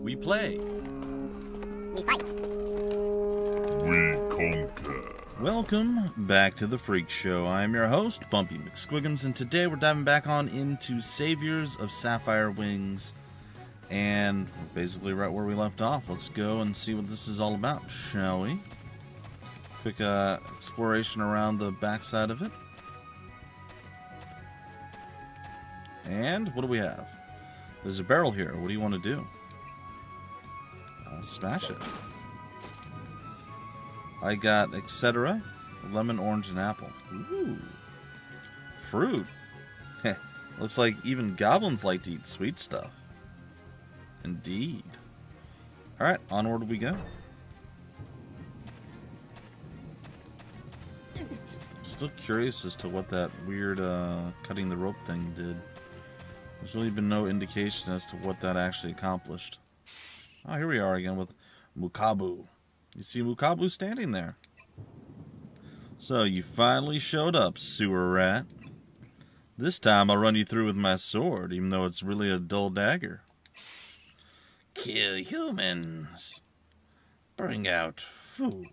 We play. We fight. We conquer. Welcome back to the Freak Show. I'm your host, BUMPY-MCSQUIGUMS, and today we're diving back on into Saviors of Sapphire Wings. And we're basically right where we left off. Let's go and see what this is all about, shall we? Quick exploration around the backside of it. And what do we have? There's a barrel here. What do you want to do? Smash it. I got etc. Lemon, orange, and apple. Ooh. Fruit. Looks like even goblins like to eat sweet stuff. Indeed. Alright, onward we go. I'm still curious as to what that weird cutting the rope thing did. There's really been no indication as to what that actually accomplished. Oh, here we are again with Mukabu. You see Mukabu standing there. So, you finally showed up, sewer rat. This time I'll run you through with my sword, even though it's really a dull dagger. Kill humans. Bring out food.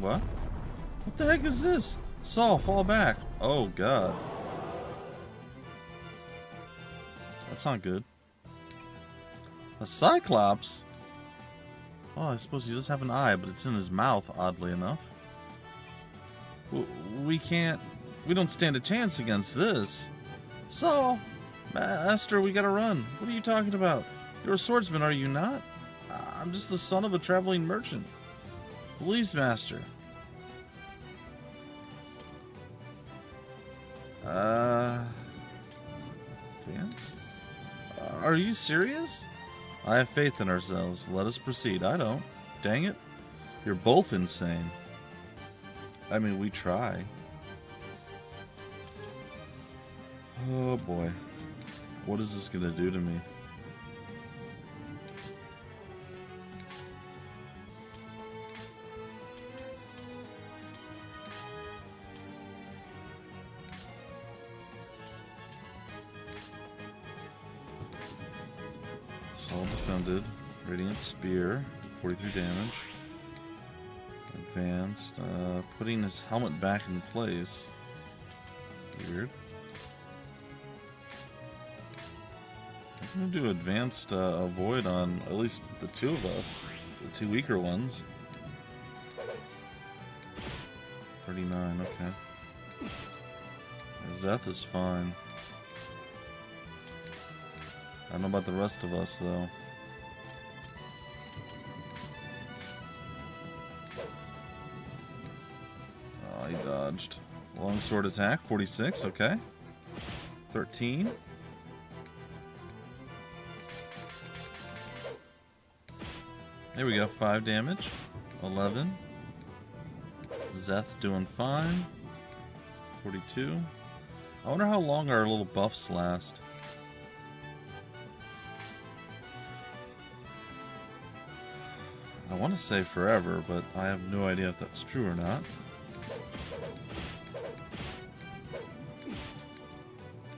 What? What the heck is this? Saul, fall back. Oh, God. That's not good. A Cyclops? Oh, I suppose he does have an eye, but it's in his mouth, oddly enough. We don't stand a chance against this. Saul, Master, we gotta run. What are you talking about? You're a swordsman, are you not? I'm just the son of a traveling merchant. Please, Master. Dance? Are you serious? I have faith in ourselves. Let us proceed. I don't. Dang it. You're both insane. I mean, we try. Oh boy. What is this gonna do to me? All defended. Radiant Spear, 43 damage. Advanced. Putting his helmet back in place. Weird. I'm gonna do advanced avoid on at least the two of us. The two weaker ones. 39, okay. Zeth is fine. I don't know about the rest of us, though. Oh, he dodged. Longsword attack, 46, okay. 13. There we go, 5 damage. 11. Zeth doing fine. 42. I wonder how long our little buffs last. I want to say forever, but I have no idea if that's true or not.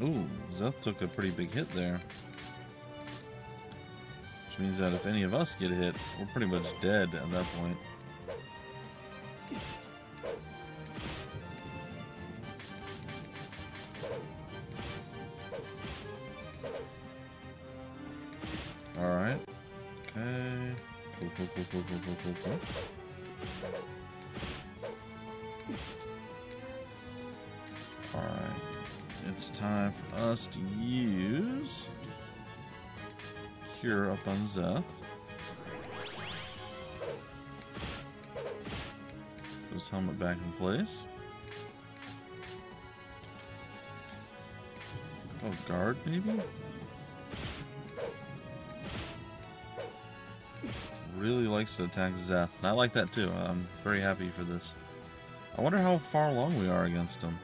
Ooh, Zeth took a pretty big hit there. Which means that if any of us get hit, we're pretty much dead at that point. Alright. Okay. Cool. Alright. It's time for us to use Cure up on Zeth. Put his helmet back in place. Oh, guard maybe? Really likes to attack Zeth, and I like that too. I'm very happy for this. I wonder how far along we are against him.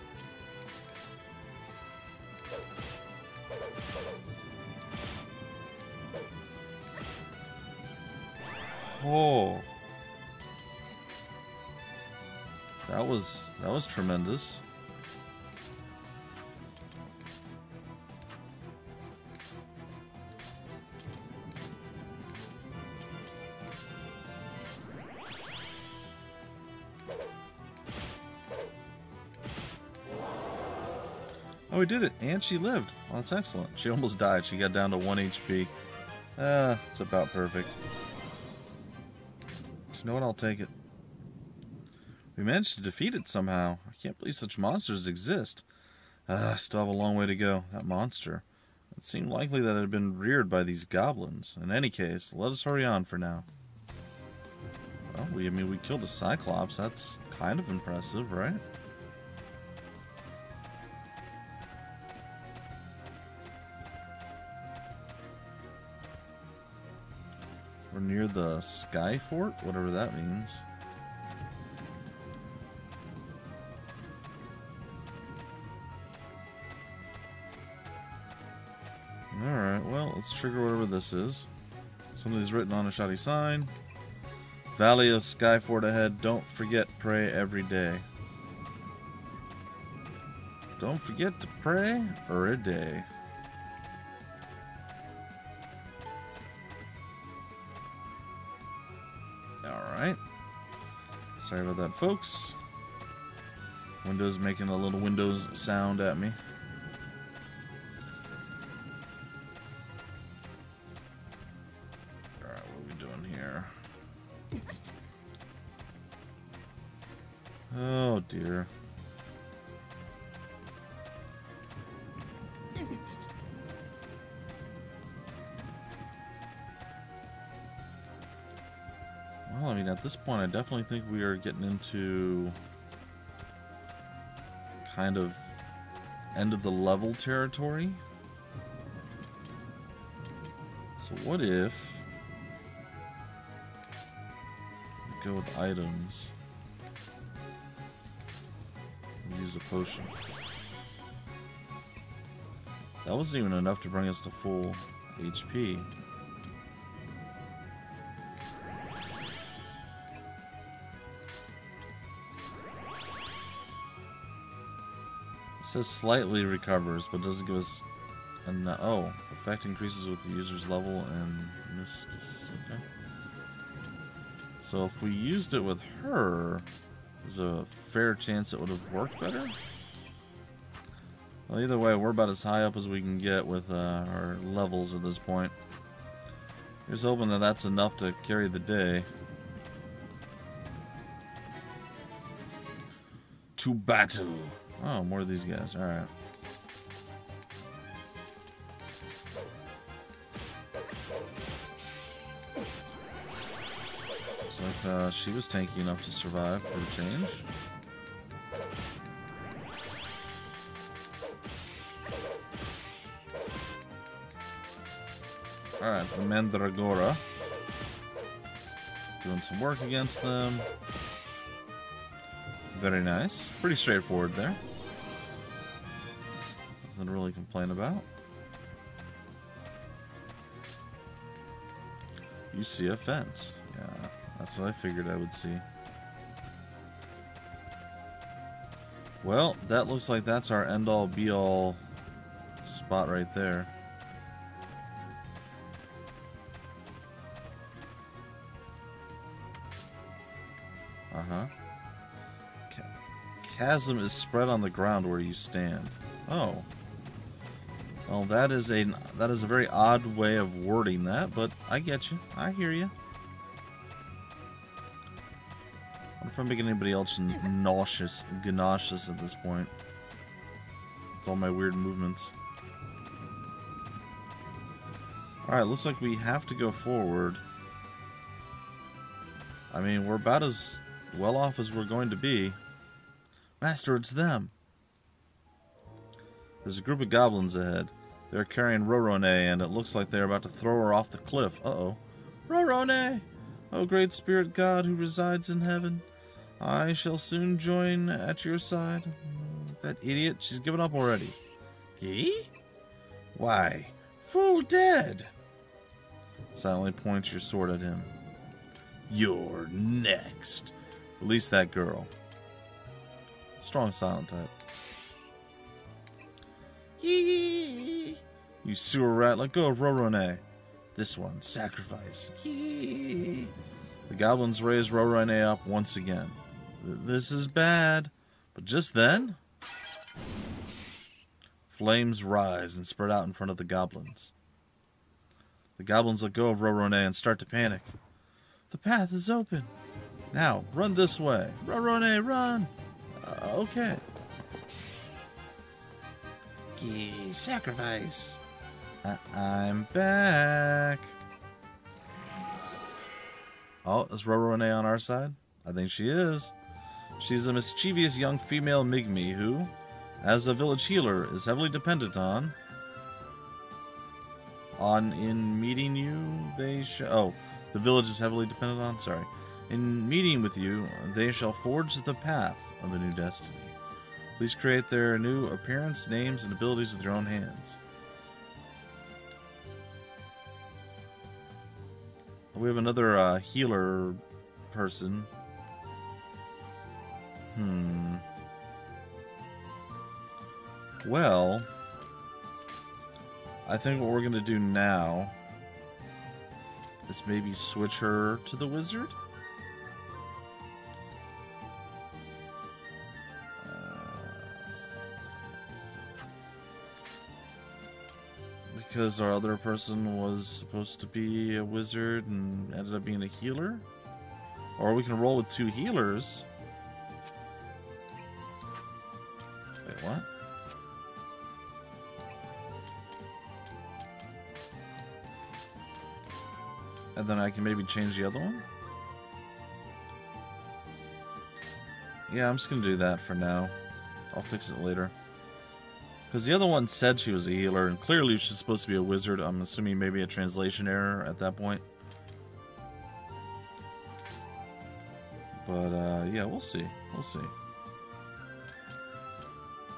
Oh, that was tremendous. Oh, we did it. And she lived. Well, that's excellent. She almost died. She got down to 1 HP. It's about perfect. You know what? I'll take it. We managed to defeat it somehow. I can't believe such monsters exist. Still have a long way to go. That monster. It seemed likely that it had been reared by these goblins. In any case, let us hurry on for now. Well, we killed a Cyclops. That's kind of impressive, right? We're near the Skyfort, whatever that means. Alright, well, let's trigger whatever this is. Somebody's written on a shoddy sign. Valley of Skyfort ahead. Don't forget, pray every day. Don't forget to pray or a day. Alright. Sorry about that, folks. Windows making a little Windows sound at me. Alright, what are we doing here? Oh dear. Well, I mean, at this point, I definitely think we are getting into kind of end of the level territory. So what if we go with items? Use a potion. That wasn't even enough to bring us to full HP. It says slightly recovers, but doesn't give us an oh, effect increases with the user's level and mistus. Okay. So if we used it with her, there's a fair chance it would have worked better. Well, either way, we're about as high up as we can get with our levels at this point. Here's hoping that that's enough to carry the day. To battle. Oh, more of these guys. Alright. Looks like she was tanky enough to survive for the change. Alright, the Mandragora. Doing some work against them. Very nice. Pretty straightforward there. Nothing to really complain about. You see a fence. Yeah, that's what I figured I would see. Well, that looks like that's our end-all be-all spot right there. Uh-huh. Chasm is spread on the ground where you stand. Oh. Well, that is a very odd way of wording that, but I get you. I hear you. I wonder if I'm making anybody else nauseous at this point. With all my weird movements. Alright, looks like we have to go forward. I mean, we're about as well off as we're going to be. Master, it's them. There's a group of goblins ahead. They're carrying Rondaer, and it looks like they're about to throw her off the cliff. Uh-oh. Rondaer! O great spirit god who resides in heaven, I shall soon join at your side. That idiot, she's given up already. Ye? Why, full dead. Silently points your sword at him. You're next. Release that girl. Strong silent type. Yee! You sewer rat, let go of Rondaer. This one, sacrifice. Yee! The goblins raise Rondaer up once again. This is bad. But just then, Flames rise and spread out in front of the goblins. The goblins let go of Rondaer and start to panic. The path is open. Now, run this way. Rondaer, run! Okay. Sacrifice. I'm back. Oh, is Rondaer on our side? I think she is. She's a mischievous young female Migme who, as a village healer, is heavily dependent on in meeting you, the village is heavily dependent on, sorry. In meeting with you, they shall forge the path of a new destiny. Please create their new appearance, names, and abilities with your own hands. We have another healer person. Well, I think what we're going to do now is maybe switch her to the wizard. Because our other person was supposed to be a wizard and ended up being a healer. Or we can roll with two healers. Wait, what? And then I can maybe change the other one? Yeah, I'm just going to do that for now. I'll fix it later. Because the other one said she was a healer, and clearly she's supposed to be a wizard. I'm assuming maybe a translation error at that point. But, yeah, we'll see. We'll see.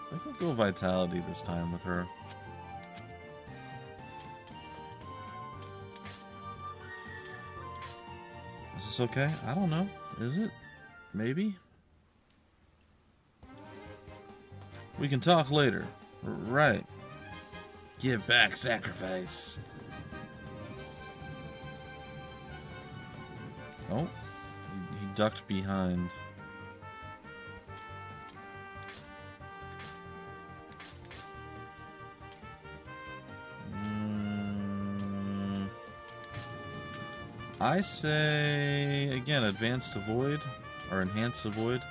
I think we'll go Vitality this time with her. Is this okay? I don't know. Is it? Maybe? We can talk later. Right. Give back sacrifice. Oh. He ducked behind. I say, again, advanced avoid, or enhanced avoid.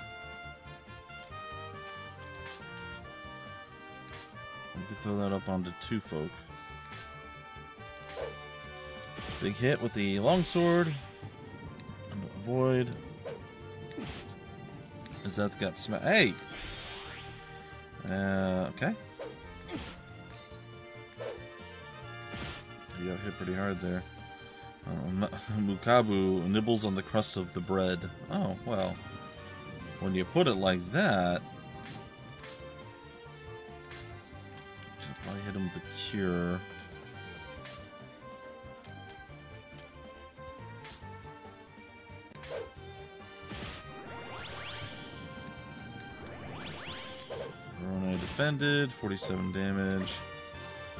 We could throw that up onto two folk. Big hit with the longsword. And avoid. Is that got smacked? Hey! Okay. You got hit pretty hard there. Mukabu nibbles on the crust of the bread. Oh, well. When you put it like that... Should probably hit him with the cure. Rondaer defended. 47 damage.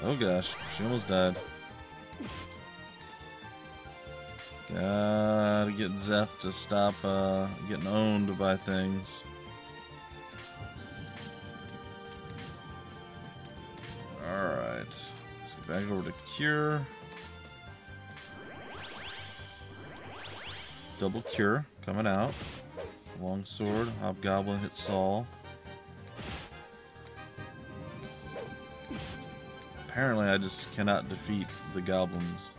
Oh gosh, she almost died. Gotta get Zeth to stop getting owned by things. Alright. Let's get back over to Cure. Double Cure coming out. Longsword. Hobgoblin hit Saul. Apparently I just cannot defeat the goblins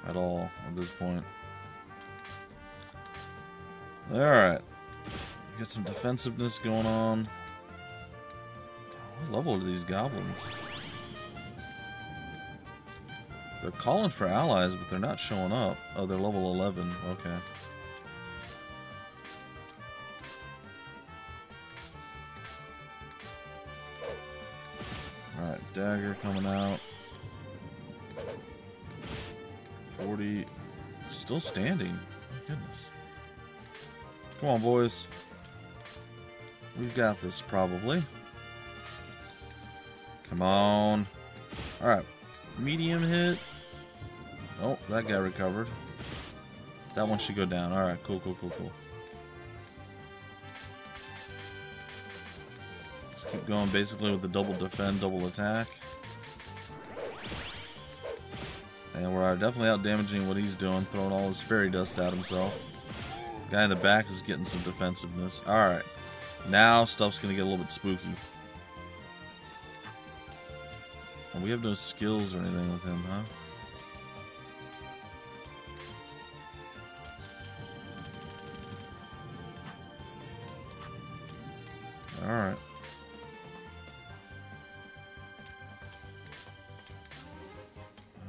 at all at this point. Alright. Get some defensiveness going on. What level are these goblins? They're calling for allies, but they're not showing up. Oh, they're level 11. Okay. Alright, dagger coming out. 40. Still standing. My goodness. Come on, boys. We've got this, probably. Come on. Alright. Medium hit. Oh, that guy recovered. That one should go down. Alright, cool, cool, cool, cool. Let's keep going basically with the double defend, double attack. And we're definitely out damaging what he's doing, throwing all his fairy dust at himself. The guy in the back is getting some defensiveness. Alright. Now stuff's going to get a little bit spooky. And we have no skills or anything with him, huh? Alright.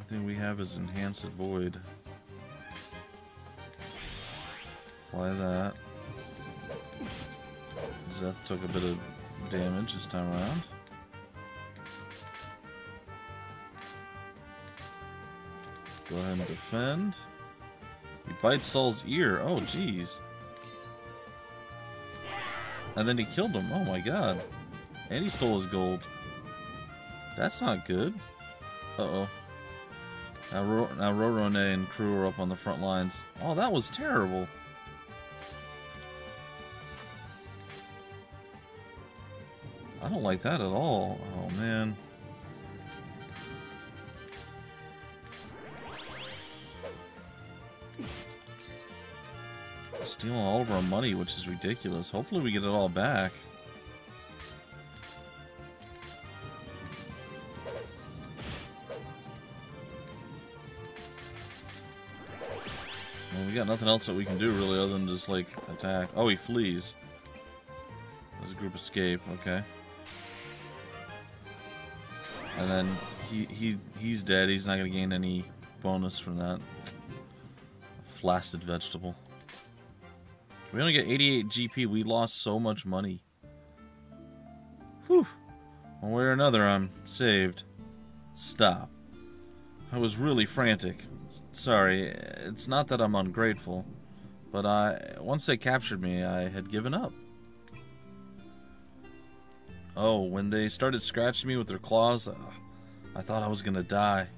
The thing we have is Enhanced Void. Apply that. Zeth took a bit of damage this time around. Go ahead and defend. He bites Saul's ear. Oh, jeez. And then he killed him. Oh my god. And he stole his gold. That's not good. Uh-oh. Now Rondaer and crew are up on the front lines. Oh, that was terrible. I don't like that at all. Oh, man. Stealing all of our money, which is ridiculous. Hopefully we get it all back. Well, we got nothing else that we can do really other than just like attack. Oh, he flees. There's a group escape. Okay. And then he's dead. He's not going to gain any bonus from that. Flaccid vegetable. We only get 88 GP. We lost so much money. Whew. One way or another, I'm saved. Stop. I was really frantic. Sorry, it's not that I'm ungrateful, but once they captured me, I had given up. Oh, when they started scratching me with their claws, I thought I was gonna die.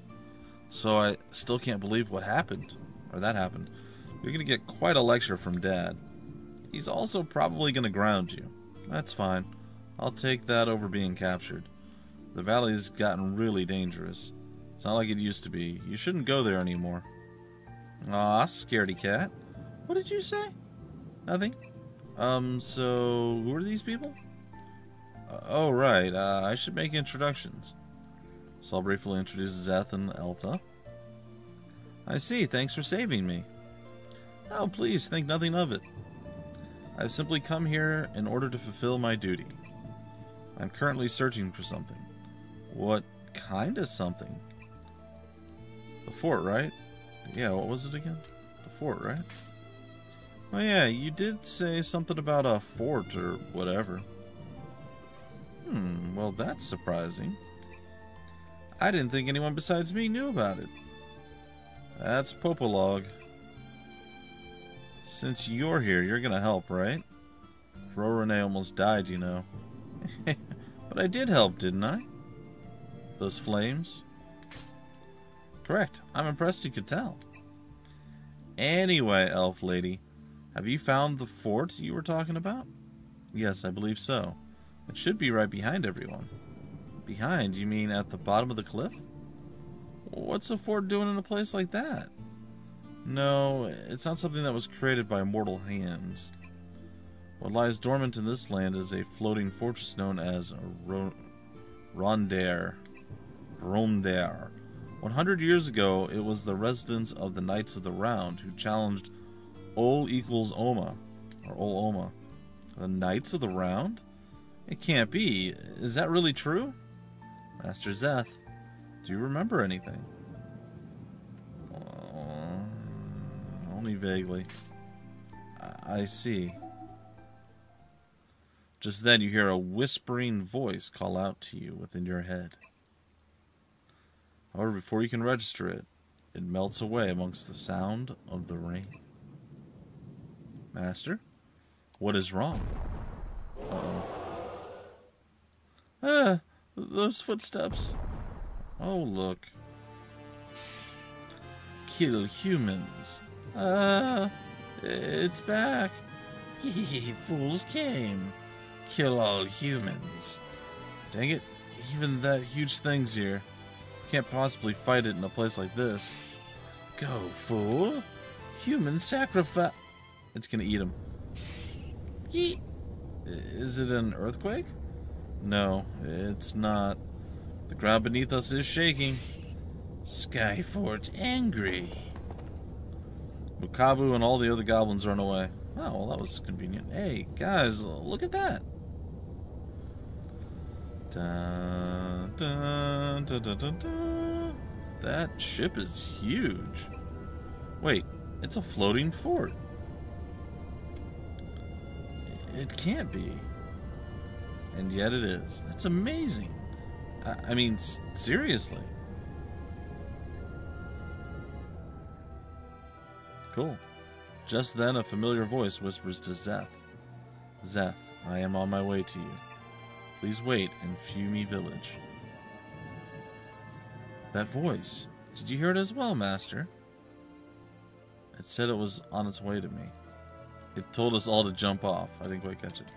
So I still can't believe what happened, or that happened. You're gonna get quite a lecture from Dad. He's also probably gonna ground you. That's fine. I'll take that over being captured. The valley's gotten really dangerous. It's not like it used to be. You shouldn't go there anymore. Aw, scaredy cat. What did you say? Nothing. So who are these people? Oh, right. I should make introductions. So I'll briefly introduce Zeth and Eltha. I see. Thanks for saving me. Oh, please, think nothing of it. I've simply come here in order to fulfill my duty. I'm currently searching for something. What kind of something? The fort, right? Yeah, what was it again? The fort, right? Oh yeah, you did say something about a fort or whatever. Well that's surprising. I didn't think anyone besides me knew about it. That's Popolog. Since you're here, you're gonna help, right? Rondaer almost died, you know. But I did help, didn't I? Those flames? Correct. I'm impressed you could tell. Anyway, elf lady, have you found the fort you were talking about? Yes, I believe so. It should be right behind everyone. Behind? You mean at the bottom of the cliff? What's a fort doing in a place like that? No, it's not something that was created by mortal hands. What lies dormant in this land is a floating fortress known as Rondaer. 100 years ago, it was the residence of the Knights of the Round who challenged Ol equals Oma, or Ol Oma. The Knights of the Round? It can't be. Is that really true? Master Zeth, do you remember anything? Only vaguely. I see. Just then you hear a whispering voice call out to you within your head. However, before you can register it, it melts away amongst the sound of the rain. Master, what is wrong? Uh-oh. Those footsteps. Oh, look. Kill humans. It's back. Fools came. Kill all humans. Dang it, even that huge thing's here. Can't possibly fight it in a place like this. Go, fool. Human sacrifice. It's gonna eat him. Yeet. Is it an earthquake? No, it's not. The ground beneath us is shaking. Skyfort angry. Mukabu and all the other goblins run away. Oh, well, that was convenient. Hey, guys, look at that. Dun, dun, dun, dun, dun, dun. That ship is huge. Wait, it's a floating fort. It can't be. And yet it is. That's amazing. I mean, seriously. Cool. Just then, a familiar voice whispers to Zeth. Zeth, I am on my way to you. Please wait in Fumi Village. That voice. Did you hear it as well, Master? It said it was on its way to me. It told us all to jump off. I didn't quite catch it.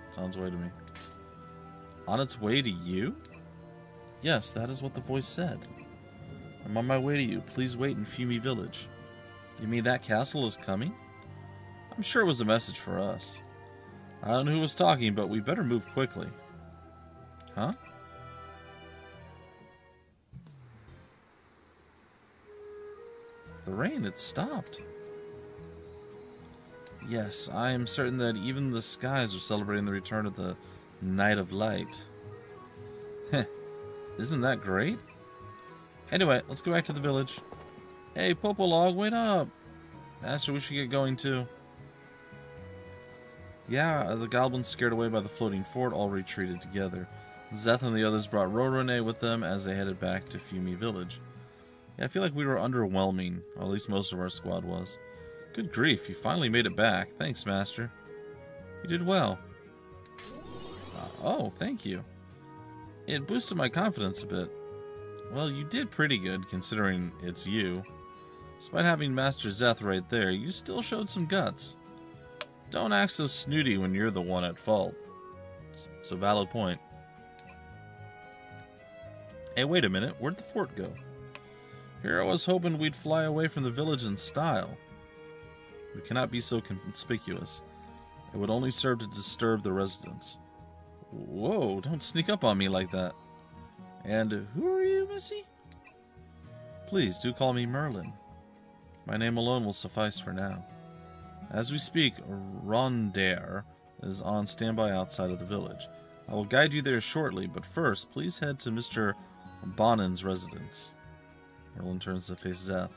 It's on its way to me. On its way to you? Yes, that is what the voice said. I'm on my way to you. Please wait in Fumi Village. You mean that castle is coming? I'm sure it was a message for us. I don't know who was talking, but we better move quickly. Huh? The rain, it stopped. Yes, I am certain that even the skies are celebrating the return of the Night of Light. Heh, isn't that great? Anyway, let's go back to the village. Hey, Popolog, wait up! Master, we should get going too. Yeah, the goblins scared away by the floating fort all retreated together. Zeth and the others brought Rondaer with them as they headed back to Fumi Village. Yeah, I feel like we were underwhelming, or at least most of our squad was. Good grief, you finally made it back. Thanks, Master. You did well. Oh, thank you. It boosted my confidence a bit. Well, you did pretty good, considering it's you. Despite having Master Zeth right there, you still showed some guts. Don't act so snooty when you're the one at fault. It's a valid point. Hey, wait a minute. Where'd the fort go? Here I was hoping we'd fly away from the village in style. We cannot be so conspicuous. It would only serve to disturb the residents. Whoa, don't sneak up on me like that. And who are you, Missy? Please, do call me Merlin. My name alone will suffice for now. As we speak, Rondaer is on standby outside of the village. I will guide you there shortly, but first, please head to Mr. Bonnin's residence. Merlin turns to face Zeth.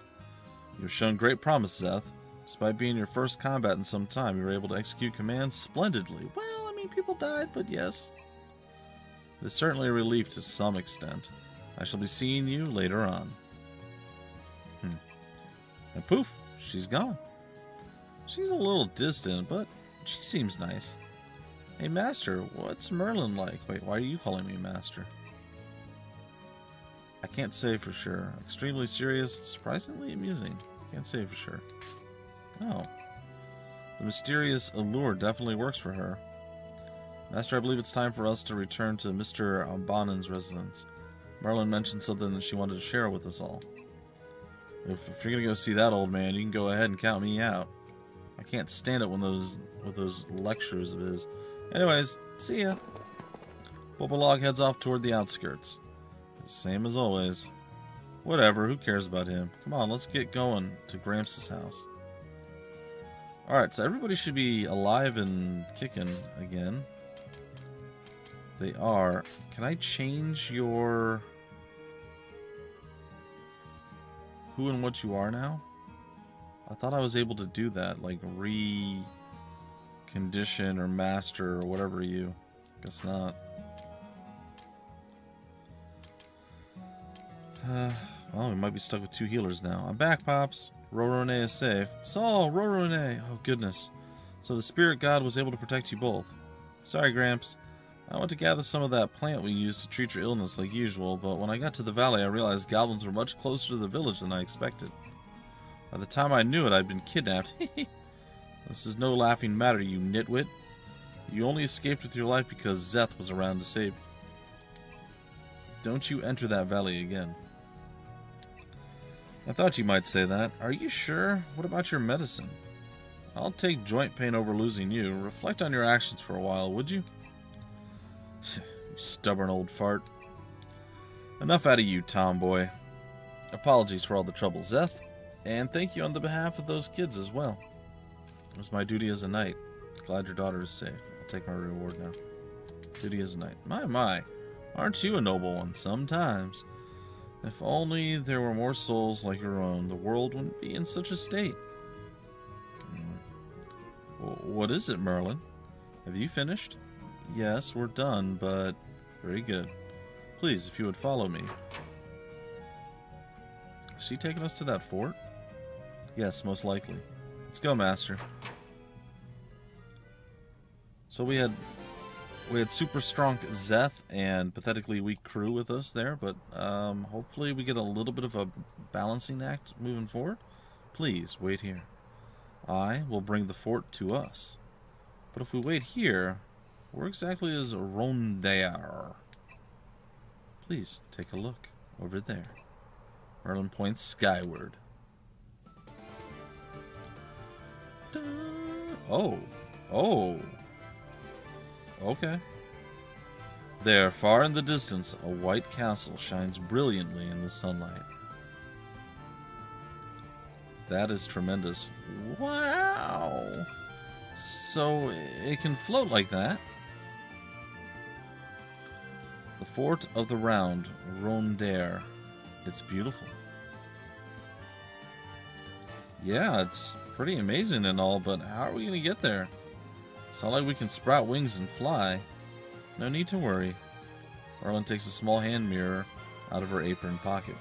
You have shown great promise, Zeth. Despite being your first combat in some time, you were able to execute commands splendidly. Well, I mean, people died, but yes. It is certainly a relief to some extent. I shall be seeing you later on. And poof, she's gone. She's a little distant, but she seems nice. Hey, Master, what's Merlin like? Wait, why are you calling me Master? I can't say for sure. Extremely serious, surprisingly amusing. Can't say for sure. Oh. The mysterious allure definitely works for her. Master, I believe it's time for us to return to Mr. Bonnin's residence. Merlin mentioned something that she wanted to share with us all. If you're going to go see that old man, you can go ahead and count me out. I can't stand it when with those lectures of his. Anyways, see ya. Popolog heads off toward the outskirts. Same as always. Whatever, who cares about him? Come on, let's get going to Gramps' house. Alright, so everybody should be alive and kicking again. They are. Can I change your... who and what you are now? I thought I was able to do that, like recondition or master or whatever you. Guess not. Well, we might be stuck with 2 healers now. I'm back, Pops. Rondaer is safe. Saul, Rondaer. Oh, goodness. So the spirit god was able to protect you both. Sorry, Gramps. I went to gather some of that plant we used to treat your illness like usual, but when I got to the valley, I realized goblins were much closer to the village than I expected. By the time I knew it, I'd been kidnapped. This is no laughing matter, you nitwit. You only escaped with your life because Zeth was around to save you. don't you enter that valley again. I thought you might say that. Are you sure? What about your medicine? I'll take joint pain over losing you. Reflect on your actions for a while, would you? You stubborn old fart. Enough out of you, tomboy. Apologies for all the trouble, Zeth. And thank you on the behalf of those kids as well. It was my duty as a knight. Glad your daughter is safe. I'll take my reward now. Duty as a knight. My. Aren't you a noble one? Sometimes. If only there were more souls like your own, the world wouldn't be in such a state. What is it, Merlin? Have you finished? Yes, we're done, but... Very good. Please, if you would follow me. Is she taking us to that fort? Yes, most likely. Let's go, Master. So we had super strong Zeth and pathetically weak crew with us there, but hopefully we get a little bit of a balancing act moving forward. Please, wait here. I will bring the fort to us. But if we wait here, where exactly is Rondaer? Please, take a look. Over there. Merlin points skyward. Oh. Okay. There, far in the distance, a white castle shines brilliantly in the sunlight. That is tremendous. Wow! So, it can float like that. The Fort of the Round, Rondaer. It's beautiful. Yeah, it's pretty amazing and all, but how are we going to get there? It's not like we can sprout wings and fly. No need to worry. Merlin takes a small hand mirror out of her apron pocket.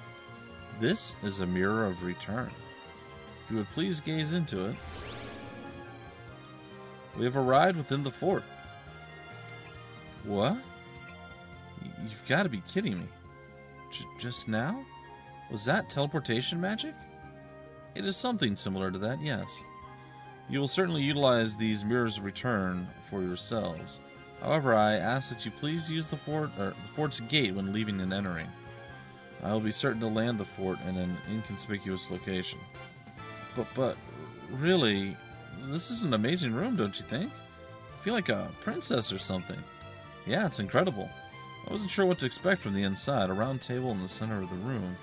This is a mirror of return. If you would please gaze into it. We have arrived within the fort. What? You've got to be kidding me. Just now? Was that teleportation magic? It is something similar to that, yes. You will certainly utilize these mirrors of return for yourselves. However, I ask that you please use the fort's gate when leaving and entering. I will be certain to land the fort in an inconspicuous location. But really, this is an amazing room, don't you think? I feel like a princess or something. Yeah, it's incredible. I wasn't sure what to expect from the inside. A round table in the center of the room.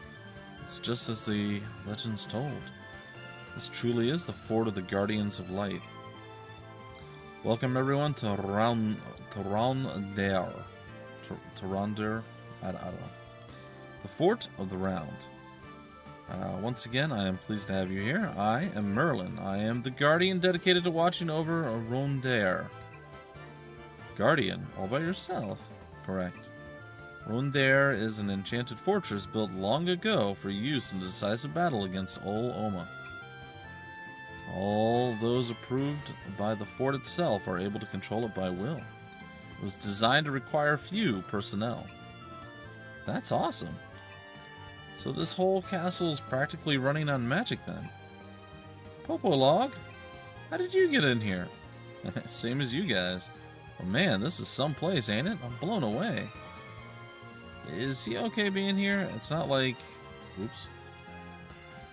It's just as the legends told. This truly is the Fort of the Guardians of Light. Welcome everyone to Rondaer. To Rondaer. I don't know. The Fort of the Round. Once again, I am pleased to have you here. I am Merlin. I am the Guardian dedicated to watching over Rondaer. Guardian, all by yourself? Correct. Rondaer is an enchanted fortress built long ago for use in decisive battle against Ol Oma. All those approved by the fort itself are able to control it by will. It was designed to require few personnel. That's awesome. So this whole castle is practically running on magic then. Popolog, how did you get in here? Same as you guys. Oh man, this is some place, ain't it? I'm blown away. Is he okay being here? It's not like... Oops.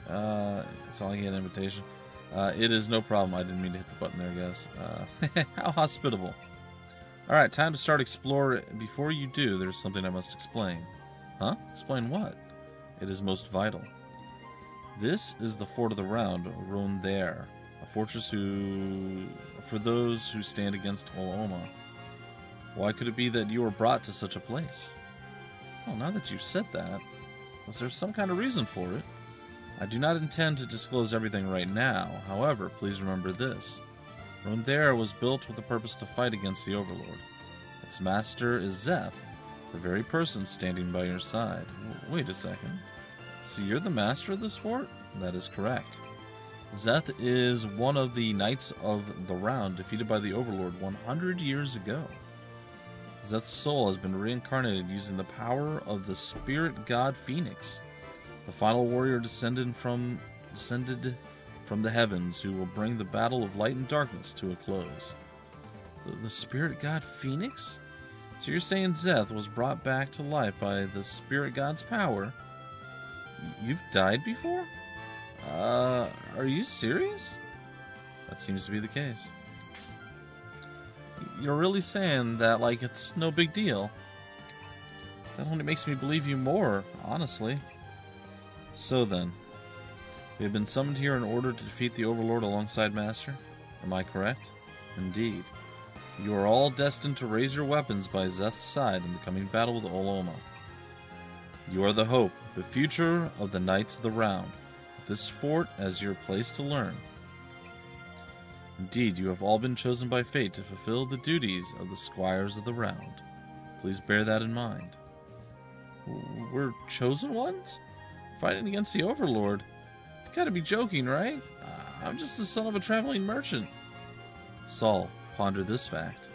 It's not like he had an invitation. It is no problem. I didn't mean to hit the button there, guys. How hospitable. Alright, time to start exploring. Before you do, there's something I must explain. Huh? Explain what? It is most vital. This is the Fort of the Round, Rondaer, a fortress for those who stand against Ol Oma. Why could it be that you were brought to such a place? Well, now that you've said that, was there some kind of reason for it? I do not intend to disclose everything right now. However, please remember this. Rondaer was built with the purpose to fight against the Overlord. Its master is Zeth, the very person standing by your side. Wait a second. So you're the master of this fort? That is correct. Zeth is one of the Knights of the Round defeated by the Overlord 100 years ago. Zeth's soul has been reincarnated using the power of the spirit god Phoenix, the final warrior descended from the heavens, who will bring the battle of light and darkness to a close. The spirit god Phoenix? So you're saying Zeth was brought back to life by the spirit god's power? You've died before? Are you serious? That seems to be the case. You're really saying that like it's no big deal? That only makes me believe you more, honestly. So then, we have been summoned here in order to defeat the Overlord alongside Master? Am I correct? Indeed. You are all destined to raise your weapons by Zeth's side in the coming battle with Oloma. You are the hope, the future of the Knights of the Round, with this fort as your place to learn. Indeed, you have all been chosen by fate to fulfill the duties of the Squires of the Round. Please bear that in mind. We're chosen ones? Fighting against the Overlord? You gotta be joking, right? I'm just the son of a traveling merchant. Saul, ponder this fact.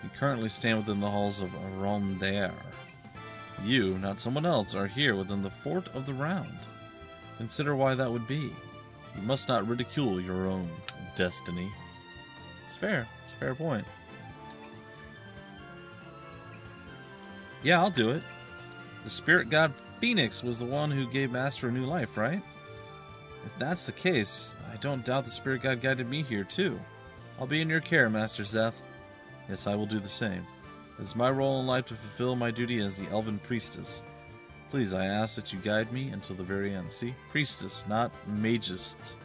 You currently stand within the halls of Rondaer. You, not someone else, are here within the Fort of the Round. Consider why that would be. You must not ridicule your own destiny. It's fair. It's a fair point. Yeah, I'll do it. The spirit god Phoenix was the one who gave Master a new life, right? If that's the case, I don't doubt the spirit god guided me here too. I'll be in your care, Master Zeth. Yes, I will do the same. It is my role in life to fulfill my duty as the Elven Priestess. Please, I ask that you guide me until the very end. See? Priestess, not magist.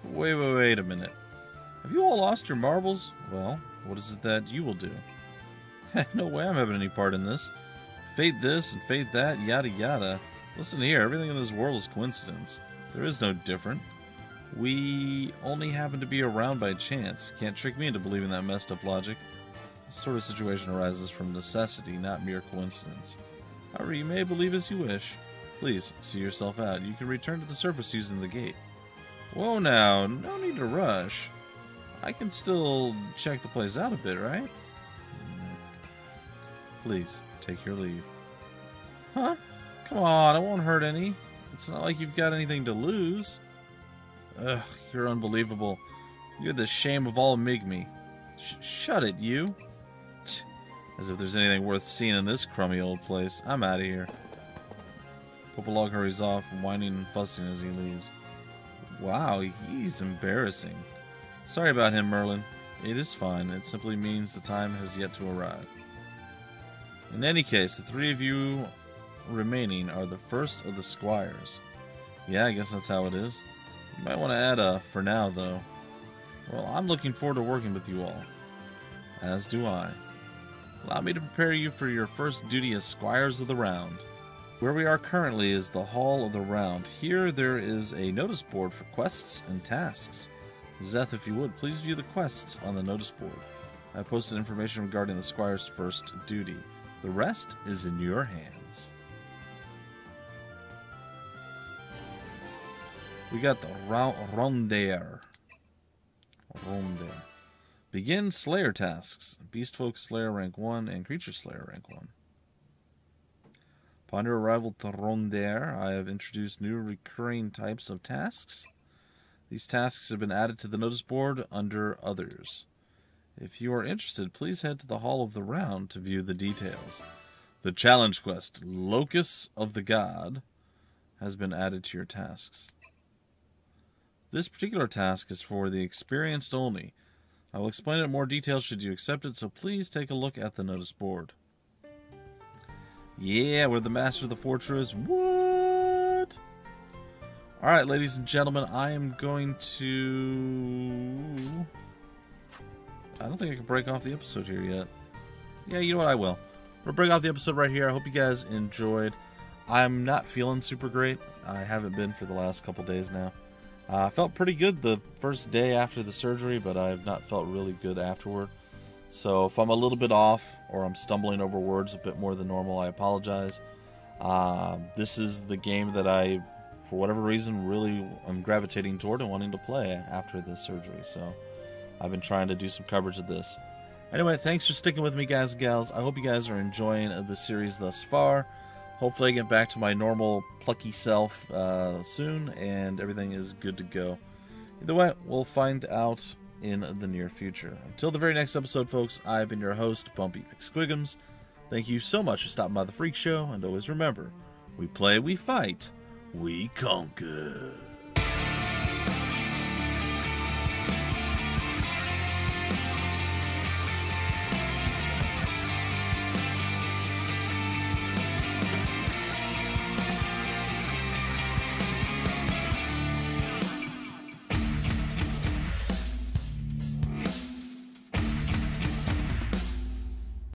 Wait a minute. Have you all lost your marbles? Well, what is it that you will do? No way I'm having any part in this. Fate this and fate that, yada yada. Listen here, everything in this world is coincidence. There is no different. We only happen to be around by chance. Can't trick me into believing that messed up logic. This sort of situation arises from necessity, not mere coincidence. However, you may believe as you wish. Please, see yourself out. You can return to the surface using the gate. Whoa now, no need to rush. I can still check the place out a bit, right? Please, take your leave. Huh? Come on, it won't hurt any. It's not like you've got anything to lose. Ugh, you're unbelievable. You're the shame of all Migmi. Shut it, you. As if there's anything worth seeing in this crummy old place. I'm out of here. Popolog hurries off, whining and fussing as he leaves. Wow, he's embarrassing. Sorry about him, Merlin. It is fine. It simply means the time has yet to arrive. In any case, the three of you remaining are the first of the squires. Yeah, I guess that's how it is. You might want to add a for now, though. Well, I'm looking forward to working with you all. As do I. Allow me to prepare you for your first duty as Squires of the Round. Where we are currently is the Hall of the Round. Here there is a notice board for quests and tasks. Zeth, if you would, please view the quests on the notice board. I posted information regarding the Squire's first duty. The rest is in your hands. We got the Rondaer. Begin Slayer tasks. Beastfolk Slayer rank 1 and Creature Slayer rank 1. Upon your arrival to Rondaer, I have introduced new recurring types of tasks. These tasks have been added to the notice board under Others. If you are interested, please head to the Hall of the Round to view the details. The challenge quest, Locus of the God, has been added to your tasks. This particular task is for the experienced only. I will explain it in more detail should you accept it, so please take a look at the notice board. Yeah, we're the master of the fortress. What? Alright, ladies and gentlemen, I am going to... I don't think I can break off the episode here yet. Yeah, you know what? I will. We'll break off the episode right here. I hope you guys enjoyed. I'm not feeling super great. I haven't been for the last couple days now. I felt pretty good the first day after the surgery, but I've not felt really good afterward. So if I'm a little bit off or I'm stumbling over words a bit more than normal, I apologize. This is the game that I, for whatever reason, really am gravitating toward and wanting to play after the surgery. So I've been trying to do some coverage of this. Anyway, thanks for sticking with me, guys and gals. I hope you guys are enjoying the series thus far. Hopefully I get back to my normal plucky self soon, and everything is good to go. Either way, we'll find out in the near future. Until the very next episode, folks, I've been your host, BUMPY-MCSQUIGUMS. Thank you so much for stopping by the Freak Show, and always remember, we play, we fight, we conquer.